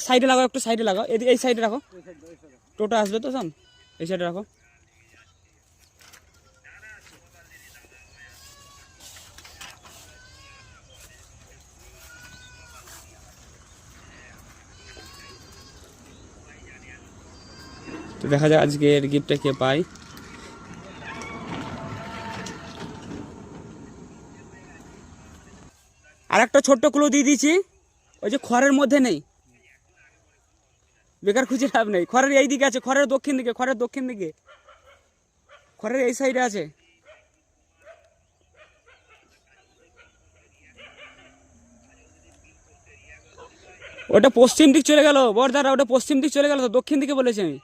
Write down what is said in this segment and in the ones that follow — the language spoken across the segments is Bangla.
সাইডে লাগাও, একটু সাইডে লাগাও, এই সাইডে রাখো, টোটো আসবে তো শোন, এই সাইডে রাখো। তো দেখা যাক আজকের গিফটটা কে পায়। আর একটা ছোট্ট ক্লু দিয়ে দিয়েছি, ওই যে খড়ের মধ্যে নেই, বেকার খুঁজে লাভ নেই। খড়ের এই দিকে আছে, খড়ের দক্ষিণ দিকে, খড়ের দক্ষিণ দিকে, খড়ের এই সাইডে আছে। ওটা পশ্চিম দিক চলে গেল বর্দারা, ওটা পশ্চিম দিক চলে গেল, তো দক্ষিণ দিকে বলেছি আমি,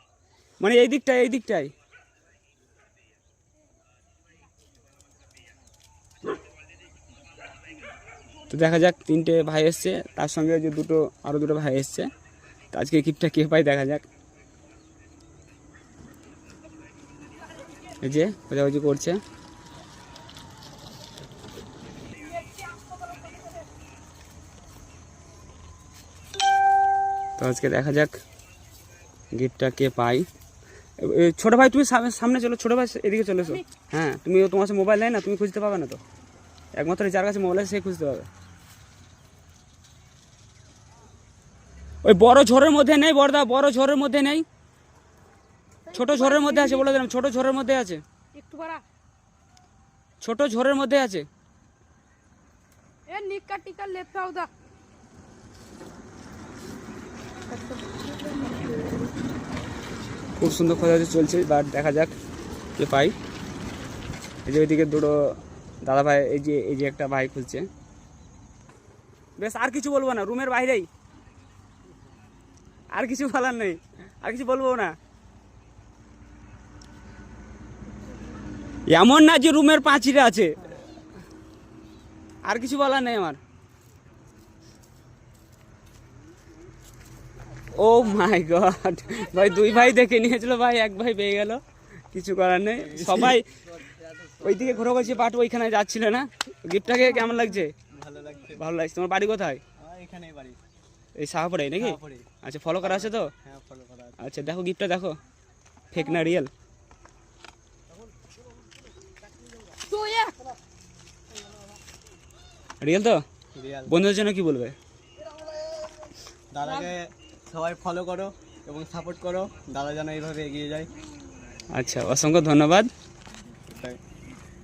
মানে এই দিকটায়, এই দিকটায়। তো দেখা যাক, তিনটে ভাই এসছে, তার সঙ্গে যে আরো দুটো ভাই এসছে। তো আজকে গিফটটা কে পাই দেখা যাক। এই যে খোঁজাখুঁজি করছে। তো আজকে দেখা যাক গিফটটা কে পাই। ছোট ভাই তুমি সামনে চলো, ছোট ভাই এদিকে চলে এসো। হ্যাঁ, তুমি, তোমার কাছে মোবাইল নেই না, তুমি খুঁজতে পাবে না। তো একমাত্র যার কাছে মোবাইল আছে সে খুঁজতে পাবে। ওই বড় ঝড়ের মধ্যে নেই বড়দা, বড় ঝড়ের মধ্যে নেই, ছোট ঝড়ের মধ্যে আছে, বলে দিলাম, ছোট ঝড়ের মধ্যে আছে, ছোট ঝড়ের মধ্যে আছে। খুব সুন্দর খোঁজাখুঁজি চলছে, বাট দেখা যাক কে পাই। এই যে ওইদিকে দুটো দাদা ভাই, এই যে একটা ভাই খুঁজছে। বেশ, আর কিছু বলবো না, রুমের বাইরেই, আর কিছু বলার নেই, আর কিছু বলবো না। এমন না যে রুমের পাঁচিরে আছে, আর কিছু বলার নেই আমার। ও মাই গড, ভাই দুই ভাই দেখে নিয়েছিল ভাই, এক ভাই পেয়ে গেল, কিছু করার নেই। সবাই ওইদিকে ঘোরা করছে, বাট ওইখানে যাচ্ছিল না। গিফটটাকে কেমন লাগছে? ভালো লাগছে। তোমার বাড়ি কোথায়? এই শাহপুরে নাকি? আচ্ছা, ফলো করা আছে তো? আচ্ছা, দেখো গিফটটা দেখো, ফেক না রিয়েল? রিয়েল তো? বন্ধুদের জন্য কি বলবে? দাদাকে সবাই ফলো করো এবং সাপোর্ট করো, দাদা যেন এইভাবে এগিয়ে যায়। আচ্ছা, অসংখ্য ধন্যবাদ।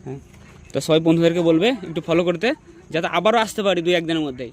হ্যাঁ, তো সবাই বন্ধুদেরকে বলবে একটু ফলো করতে, যাতে আবারও আসতে পারি 2-1 দিনের মধ্যেই।